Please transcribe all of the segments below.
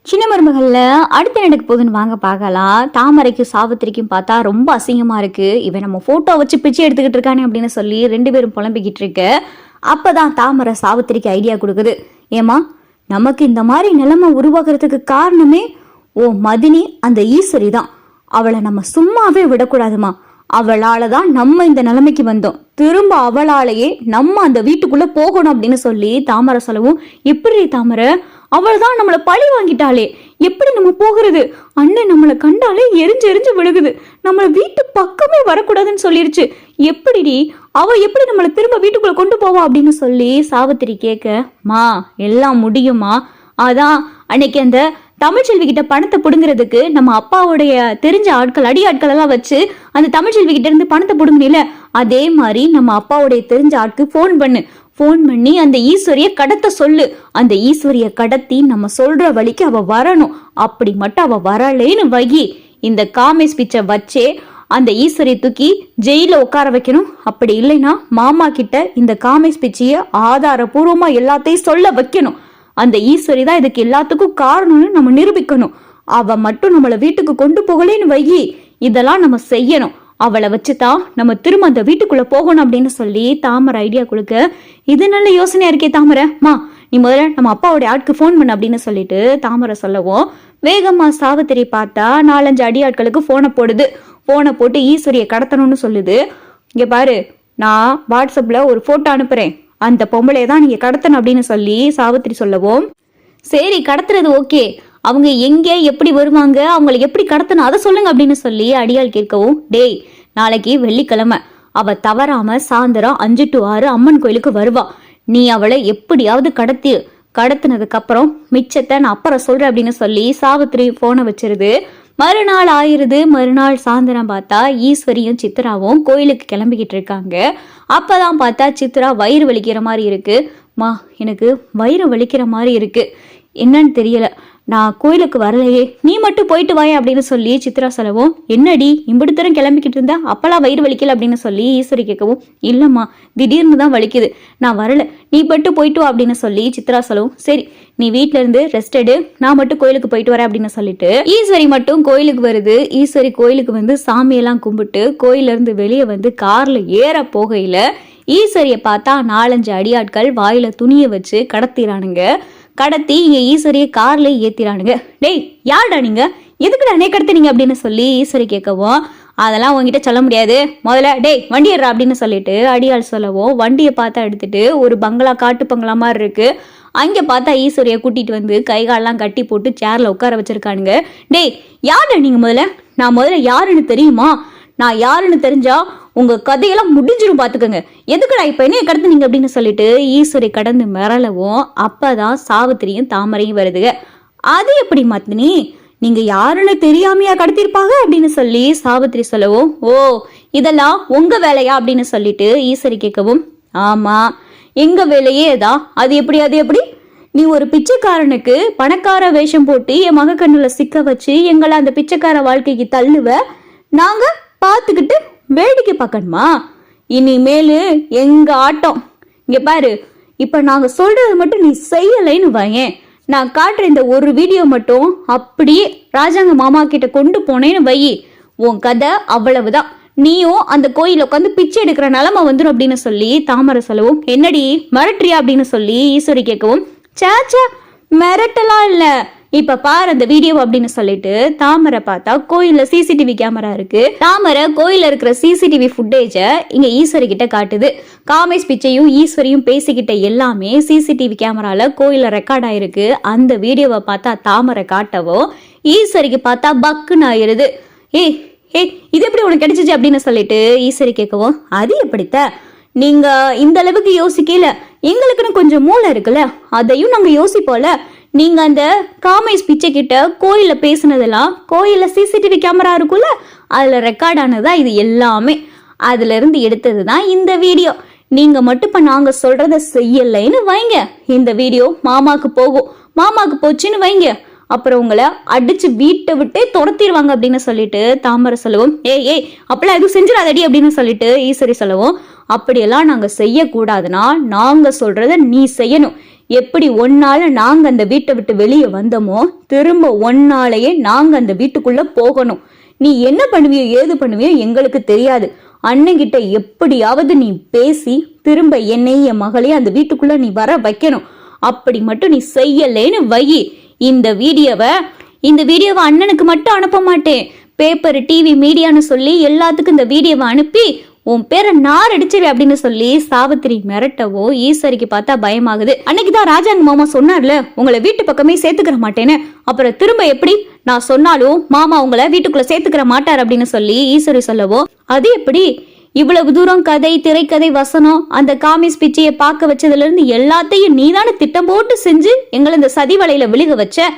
சின்ன மருமகள்ல அடுத்து நடக்க போகுதுன்னு வாங்க பார்க்கலாம். தாமரைக்கும் சாவித்திரிக்கும் பார்த்தா ரொம்ப அசிங்கமா இருக்கு. இவன் நம்ம போட்டோ வச்சு பிச்சை எடுத்துக்கிட்டு இருக்கானே அப்படின்னு சொல்லி ரெண்டு பேரும் புலம்பிக்கிட்டு இருக்கு. அப்பதான் தாமரை சாவித்திரிக்கு ஐடியா கொடுக்குது. ஏமா, நமக்கு இந்த மாதிரி நிலைமை உருவாக்குறதுக்கு காரணமே ஓ மதினி அந்த ஈஸ்வரி தான். அவளை நம்ம சும்மாவே விடக்கூடாதுமா. அவளால தான் நம்ம இந்த நிலைமைக்கு வந்தோம். திரும்ப அவளாலேயே நம்ம அந்த வீட்டுக்குள்ள போகணும் அப்படின்னு சொல்லி தாமரை சொல்லவும், எப்படி தாமரை, அவள் தான் நம்மளை பழி வாங்கிட்டாளே, எப்படி நம்ம போகிறது? அண்ணன் நம்மளை கண்டாலே எரிஞ்சு எரிஞ்சு விழுகுது. நம்மள வீட்டு பக்கமே வரக்கூடாதுன்னு சொல்லிருச்சு. எப்படிடி அவ எப்படி நம்மளை திரும்ப வீட்டுக்குள்ள கொண்டு போவா அப்படின்னு சொல்லி சாவித்திரி கேட்க, மா எல்லாம் முடியுமா? அதான் அன்னைக்கு அந்த தமிழ்ச்செல்வி கிட்ட பணத்தை புடுங்கிறதுக்கு நம்ம அப்பாவுடைய தெரிஞ்ச ஆட்கள் அடி ஆட்கள் எல்லாம் வச்சு அந்த தமிழ்ச்செல்வி கிட்ட இருந்து பணத்தை புடுங்கினில, அதே மாதிரி நம்ம அப்பாவுடைய தெரிஞ்ச ஆட்கு போன் பண்ணி அந்த ஈஸ்வரிய கடத்த சொல்லு. அந்த ஈஸ்வரிய கடத்தி நம்ம சொல்ற வழிக்கு அவ வரணும். அப்படி மட்டும் அவ வரலேன்னு வகி, இந்த காமேஷ் பிச்சை வச்சே அந்த ஈஸ்வரியை தூக்கி ஜெயில உட்கார வைக்கணும். அப்படி இல்லைன்னா மாமா கிட்ட இந்த காமேஷ் பிச்சைய ஆதாரபூர்வமா எல்லாத்தையும் சொல்ல வைக்கணும். அந்த ஈஸ்வரி தான் இதுக்கு எல்லாத்துக்கும் காரணம்னு நம்ம நிரூபிக்கணும். அவ மட்டும் நம்மளை வீட்டுக்கு கொண்டு போகலேன்னு வகி, இதெல்லாம் நம்ம செய்யணும். அவளை வச்சுதான் நம்ம திரும்ப அந்த வீட்டுக்குள்ள போகணும் அப்படின்னு சொல்லி தாமரை ஐடியா கொடுக்க, இது நல்ல யோசனையா இருக்கே தாமரை, மா நீ முதல்ல நம்ம அப்பாவுடைய ஆட்கு போன் பண்ண அப்படின்னு சொல்லிட்டு தாமரை சொல்லவும், வேகமா சாவித்திரி பார்த்தா 4-5 அடியாட்களுக்கு போனை போடுது. போனை போட்டு ஈஸ்வரியை கடத்தணும்னு சொல்லுது. இங்க பாரு, நான் வாட்ஸ்அப்ல ஒரு போட்டோ அனுப்புறேன், அந்த பொம்பளையை தான் நீங்க கடத்தணும் அப்படின்னு சொல்லி சாவித்திரி சொல்லவும், சரி கடத்துறது ஓகே, அவங்க எங்க எப்படி வருவாங்க, அவங்களை எப்படி கடத்தணும் அதை சொல்லுங்க அப்படின்னு சொல்லி அடியாள் கேட்கவும், டேய் நாளைக்கு வெள்ளிக்கிழமை, அவ தவறாம சாயந்தரம் 5 to 6 அம்மன் கோயிலுக்கு வருவா. நீ அவளை எப்படியாவது கடத்தினதுக்கு அப்புறம் மிச்சத்தை நான் அப்புறம் சொல்றேன் அப்படின்னு சொல்லி சாவித்திரி போனை வச்சிருது. மறுநாள் ஆயிருது. மறுநாள் சாயந்தரம் பார்த்தா ஈஸ்வரியும் சித்ராவும் கோயிலுக்கு கிளம்பிக்கிட்டு இருக்காங்க. அப்பதான் பார்த்தா சித்ரா வயிறு வலிக்கிற மாதிரி இருக்கு. மா எனக்கு வயிறு வலிக்கிற மாதிரி இருக்கு, என்னன்னு தெரியல, நான் கோயிலுக்கு வரலையே, நீ மட்டும் போயிட்டு வாயே அப்படின்னு சொல்லி சித்ரா சொல்லவும், என்னடி இம்பிடுத்தரம் கிளம்பிக்கிட்டு இருந்தா அப்பெல்லாம் வயிறு வலிக்கல அப்படின்னு சொல்லி ஈஸ்வரி கேட்கவும், இல்லம்மா திடீர்னு தான் வலிக்குது, நான் வரல, நீ மட்டும் போயிட்டு வா அப்படின்னு சொல்லி சித்ரா சொல்லவும், சரி நீ வீட்டுல இருந்து ரெஸ்ட் எடு, நான் மட்டும் கோயிலுக்கு போயிட்டு வரேன் அப்படின்னு சொல்லிட்டு ஈஸ்வரி மட்டும் கோயிலுக்கு வருது. ஈஸ்வரி கோயிலுக்கு வந்து சாமியெல்லாம் கும்பிட்டு கோயில இருந்து வெளியே வந்து கார்ல ஏற போகையில ஈஸ்வரியை பார்த்தா 4-5 அடியாட்கள் வாயில துணியை வச்சு கடத்திறானுங்க. கடத்தி இங்க ஈஸ்வரியை கார்ல ஏத்திரானுங்க. டேய் யாருடா நீங்க, எதுக்குடா நே கடத்தினீங்க அப்படின்னு சொல்லி ஈஸ்வரி கேட்கவும், அதெல்லாம் உங்ககிட்ட சொல்ல முடியாது, முதல்ல டேய் வண்டி ஏறா அப்படின்னு சொல்லிட்டு அடியாள் சொல்லவும், வண்டியை பார்த்தா எடுத்துட்டு ஒரு பங்களா காட்டு பங்களா மாதிரி இருக்கு, அங்க பார்த்தா ஈஸ்வரியை கூட்டிட்டு வந்து கைகாலெல்லாம் கட்டி போட்டு சேர்ல உட்கார வச்சிருக்கானுங்க. டேய் யாருடா நீங்க, நான் முதல்ல யாருன்னு தெரியுமா? நான் யாருன்னு தெரிஞ்சா உங்க கதையெல்லாம் முடிஞ்சிடும் பாத்துக்கோங்க, எதுக்குடா இப்ப என்ன கடத்துனீங்க அப்படின்னு சொல்லிட்டு ஈஸ்வரி கடந்து மிரளவும், அப்பதான் சாவித்திரியும் தாமரையும் வருதுங்க. அது எப்படி மத்தினி, நீங்க யாருன்னு தெரியாமையா கடத்திருப்பாங்க அப்படின்னு சொல்லி சாவித்திரி சொல்லவும், ஓ இதெல்லாம் உங்க வேலையா அப்படின்னு சொல்லிட்டு ஈஸ்வரி கேட்கவும், ஆமா எங்க வேலையே தான், அது எப்படி நீ ஒரு பிச்சைக்காரனுக்கு பணக்கார வேஷம் போட்டு என் மக கண்ணுல சிக்க வச்சு எங்களை அந்த பிச்சைக்கார வாழ்க்கைக்கு தள்ளுவ, நாங்க பார்த்துக்கிட்டு வேடிக்கை பார்க்கணுமா? இனிமேலு எங்க ஆட்டம். இங்க பாரு, இப்ப நாங்க சொல்றது மட்டும் நீ செய்யலைன்னு வையேன், நான் காட்டுற இந்த ஒரு வீடியோ மட்டும் அப்படியே ராஜாங்க மாமா கிட்ட கொண்டு போனேன்னு வை, உன் கதை அவ்வளவுதான், நீயும் அந்த கோயில உட்காந்து பிச்சை எடுக்கிற நிலைமை வந்துடும் அப்படின்னு சொல்லி தாமரை சொல்லவும், என்னடி மிரட்டுறியா அப்படின்னு சொல்லி ஈஸ்வரி கேட்கவும், சேச்சா மிரட்டலாம் இல்ல, இப்ப பாரு அந்த வீடியோ அப்படின்னு சொல்லிட்டு தாமரை பார்த்தா கோயில்ல சிசிடிவி கேமரா இருக்கு. தாமரை கோயில இருக்கிற சிசிடிவி ஃபுட்டேஜ இங்க ஈஸ்வரி கிட்ட காட்டுது. காமேஷ் பிச்சையும் ஈஸ்வரியும் பேசிக்கிட்ட எல்லாமே சிசிடிவி கேமரால கோயில ரெக்கார்ட் ஆயிருக்கு. அந்த வீடியோவை பார்த்தா தாமரை காட்டவோ ஈஸ்வரிக்கு பார்த்தா பக்குன்னு ஆயிருது. ஏய் இது எப்படி உனக்கு கிடைச்சிச்சு அப்படின்னு சொல்லிட்டு ஈஸ்வரி கேட்கவும், அது எப்படித்த நீங்க இந்த அளவுக்கு யோசிக்கல, எங்களுக்குன்னு கொஞ்சம் மூளை இருக்குல்ல, அதையும் நாங்க யோசிப்போல. நீங்க அந்த காமேஷ் பிச்சை கிட்ட கோயில பேசுனதெல்லாம் கோயில சிசிடிவி கேமரா இருக்குல்ல, அதுல ரெக்கார்ட் ஆனதா இது எல்லாமே, அதுல இருந்து எடுத்ததுதான் இந்த வீடியோ. நீங்க மட்டும் இப்ப நாங்க சொல்றத செய்யலைன்னு வைங்க, இந்த வீடியோ மாமாக்கு போகும், மாமாக்கு போச்சுன்னு வைங்க, அப்புறம் உங்களை அடிச்சு வீட்டை விட்டே துரத்திடுவாங்க அப்படின்னு சொல்லிட்டு தாமரை சொல்லவும், ஏய் அப்பெல்லாம் எதுவும் செஞ்சிடாதடி அப்படின்னு சொல்லிட்டு ஈஸ்வரி சொல்லவும், அப்படியெல்லாம் நாங்க செய்யக்கூடாதுன்னா நாங்க சொல்றத நீ செய்யணும், எப்படி ஒன்னால நாங்க அந்த வீட்டை விட்டு வெளியே வந்தோமோ திரும்ப ஒன்னாலேயே நாங்க அந்த வீட்டுக்குள்ள போகணும். நீ என்ன பண்ணுவியோ ஏது பண்ணுவியோ எங்களுக்கு தெரியாது. அண்ணங்கிட்ட எப்படியாவது நீ பேசி திரும்ப என்னையும் என் மகளையும் அந்த வீட்டுக்குள்ள நீ வர வைக்கணும். அப்படி மட்டும் நீ செய்யலேன்னு வை. இந்த வீடியோவை அண்ணனுக்கு மட்டும் அனுப்ப மாட்டேன். பேப்பர், டிவி, மீடியான்னு சொல்லி எல்லாத்துக்கும் இந்த வீடியோவை அனுப்பி உன் பேரை நார் அடிச்சிரு அப்படின்னு சொல்லி சாவித்திரி மிரட்டவோ ஈஸ்வரிக்கு பார்த்தா பயமாகுது. அன்னைக்குதான் ராஜாங்க மாமா சொன்னார்ல, உங்களை வீட்டு பக்கமே சேர்த்துக்கிற மாட்டேன்னு. அப்புறம் திரும்ப எப்படி நான் சொன்னாலும் மாமா உங்களை வீட்டுக்குள்ள சேர்த்துக்கிற மாட்டார் அப்படின்னு சொல்லி ஈஸ்வரி சொல்லவோ, அது எப்படி இவ்வளவு தூரம் கதை, திரைக்கதை, வசனம், அந்த காமிஸ் பிச்சையை பார்க்க வச்சதுல இருந்து எல்லாத்தையும் நீதான திட்டம் போட்டு செஞ்சு எங்களை இந்த சதி வலையில விழுக வச்ச.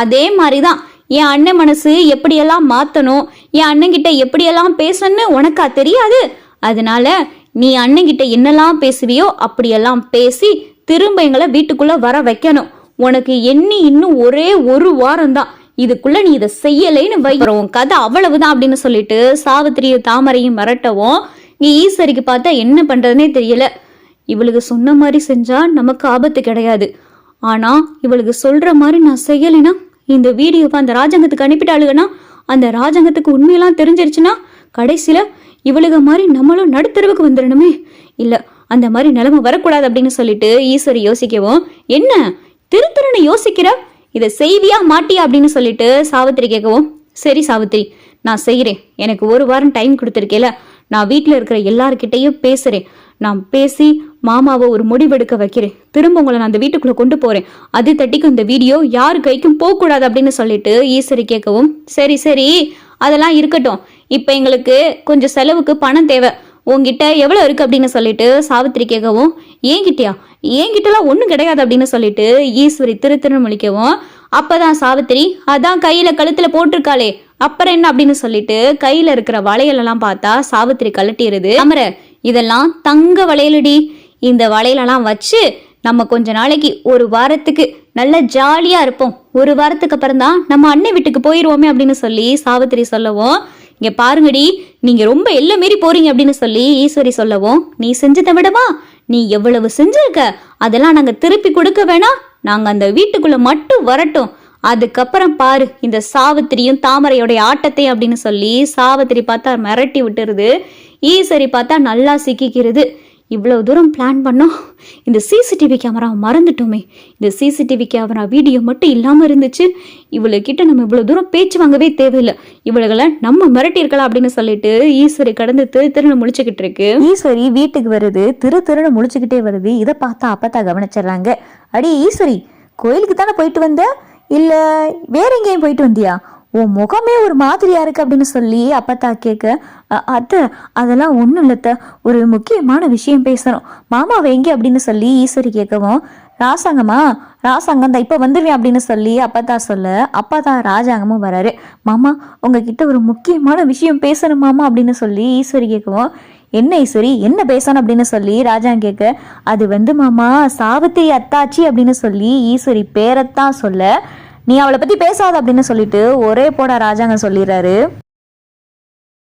அதே மாதிரிதான் என் அண்ணன் மனசு எப்படியெல்லாம் மாத்தணும், என் அண்ணன் கிட்ட எப்படியெல்லாம் பேசணும்னு உனக்கா தெரியாது? அதனால நீ அண்ணன்கிட்ட என்னெல்லாம் பேசுவியோ அப்படியெல்லாம் பேசி திரும்ப எங்களை வீட்டுக்குள்ள வர வைக்கணும். உனக்கு எண்ணி இன்னும் ஒரே ஒரு வாரம் தான், இதுக்குள்ள நீ இதை செய்யலைன்னு வைக்கிறோம், கதை அவ்வளவுதான் அப்படின்னு சொல்லிட்டு சாவித்திரியும் தாமரையும் மிரட்டவும் நீ ஈஸ்வரிக்கு பார்த்தா என்ன பண்றதுனே தெரியல. இவளுக்கு சொன்ன மாதிரி செஞ்சா நமக்கு ஆபத்து கிடையாது. ஆனா இவளுக்கு சொல்ற மாதிரி நான் செய்யலைன்னா இந்த வீடியோவை அந்த ராஜாங்கத்துக்கு அனுப்பிட்டாளுங்கன்னா அந்த ராஜாங்கத்துக்கு உண்மையெல்லாம் தெரிஞ்சிருச்சுன்னா கடைசியில இவளுக மாதிரி நம்மளும் நடுத்தரவுக்கு வந்துடணுமே. இல்ல அந்த மாதிரி நிலைமை வரக்கூடாது அப்படின்னு சொல்லிட்டு ஈஸ்வரி யோசிக்கவும், என்ன திருத்தரனை யோசிக்கிற, இதை செய்வியா மாட்டியா அப்படின்னு சொல்லிட்டு சாவித்திரி கேட்கவும், சரி சாவித்திரி நான் செய்கிறேன், எனக்கு ஒரு வாரம் டைம் கொடுத்துருக்கேல, நான் வீட்டில் இருக்கிற எல்லார்கிட்டையும் பேசுறேன், நான் பேசி மாமாவை ஒரு முடிவெடுக்க வைக்கிறேன், திரும்ப உங்களை நான் அந்த வீட்டுக்குள்ள கொண்டு போறேன், அது தட்டிக்கும் இந்த வீடியோ யாரு கைக்கும் போகக்கூடாது அப்படின்னு சொல்லிட்டு ஈஸ்வரி கேட்கவும், சரி சரி அதெல்லாம் இருக்கட்டும், இப்ப எங்களுக்கு கொஞ்சம் செலவுக்கு பணம் தேவை, உங்ககிட்ட எவ்வளவு இருக்கு அப்படின்னு சொல்லிட்டு சாவித்திரி கேட்கவும், என்கிட்டலாம் ஒண்ணும் கிடையாது அப்படின்னு சொல்லிட்டு ஈஸ்வரி திரு முழிக்கவும், அப்பதான் சாவித்திரி அதான் கையில கழுத்துல போட்டிருக்காளே அப்புறம் என்ன அப்படின்னு சொல்லிட்டு கையில இருக்கிற வளையலெல்லாம் பார்த்தா சாவித்திரி கழட்டிடுது. அமர இதெல்லாம் தங்க வளையலடி, இந்த வளையலெல்லாம் வச்சு நம்ம கொஞ்ச நாளைக்கு ஒரு வாரத்துக்கு நல்ல ஜாலியா இருப்போம், ஒரு வாரத்துக்கு அப்புறம் தான் நம்ம அண்ணன் வீட்டுக்கு போயிருவோமே அப்படின்னு சொல்லி சாவித்திரி சொல்லவும், இங்க பாருங்கடி நீங்க ரொம்ப எல்லை மீறி போறீங்க அப்படின்னு சொல்லி ஈஸ்வரி சொல்லவும், நீ செஞ்சதை விடவா நீ எவ்வளவு செஞ்சிருக்க, அதெல்லாம் நாங்க திருப்பி கொடுக்க வேணாம், நாங்க அந்த வீட்டுக்குள்ள மட்டும் வரட்டும், அதுக்கப்புறம் பாரு இந்த சாவித்திரியும் தாமரையோடைய ஆட்டத்தை அப்படின்னு சொல்லி சாவித்திரி பார்த்தா மிரட்டி விட்டுருது. ஈஸ்வரி பார்த்தா நல்லா சிக்கிக்கிறது. இவ்வளவு தூரம் பிளான் பண்ணோம், இந்த சிசிடிவி கேமரா மறந்துட்டோமே, இந்த சிசிடிவி கேமரா வீடியோ மட்டும் இல்லாம இருந்துச்சு, இவளுக்கிட்ட நம்ம இவ்வளவு தூரம் பேச்சு வாங்கவே தேவையில்லை, இவளுகளை நம்ம மிரட்டி இருக்கலாம் அப்படின்னு சொல்லிட்டு ஈஸ்வரி கடந்து திருன்னு முழிச்சுக்கிட்டு இருக்கு. ஈஸ்வரி வீட்டுக்கு வருது, திருன்னு முழிச்சுக்கிட்டே வருது. இதை பார்த்தா அப்பத்தா கவனிச்சிடறாங்க. அடி ஈஸ்வரி, கோயிலுக்கு தானே போயிட்டு வந்த, இல்ல வேற எங்கேயும் போயிட்டு வந்தியா, உன் முகமே ஒரு மாதிரியா இருக்கு அப்படின்னு சொல்லி அப்பத்தா கேட்க, அதெல்லாம் ஒன்றும் இல்லத்த, ஒரு முக்கியமான விஷயம் பேசணும், மாமாவை எங்கே அப்படின்னு சொல்லி ஈஸ்வரி கேட்கவும், ராசாங்கம் தான் இப்போ வந்துடுவேன் அப்படின்னு சொல்லி அப்பத்தா சொல்ல, அப்பதான் ராஜாங்கமும் வராரு. மாமா உங்ககிட்ட ஒரு முக்கியமான விஷயம் பேசணும் மாமா அப்படின்னு சொல்லி ஈஸ்வரி கேட்கவும், என்ன ஈஸ்வரி என்ன பேசணும் அப்படின்னு சொல்லி ராஜாங்க கேட்க, அது மாமா சாவித்திரி அத்தாச்சி அப்படின்னு சொல்லி ஈஸ்வரி பேரத்தான் சொல்ல, நீ அவளை பத்தி பேசாத அப்படின்னு சொல்லிட்டு ஒரே போட ராஜாங்க சொல்லிடுறாரு.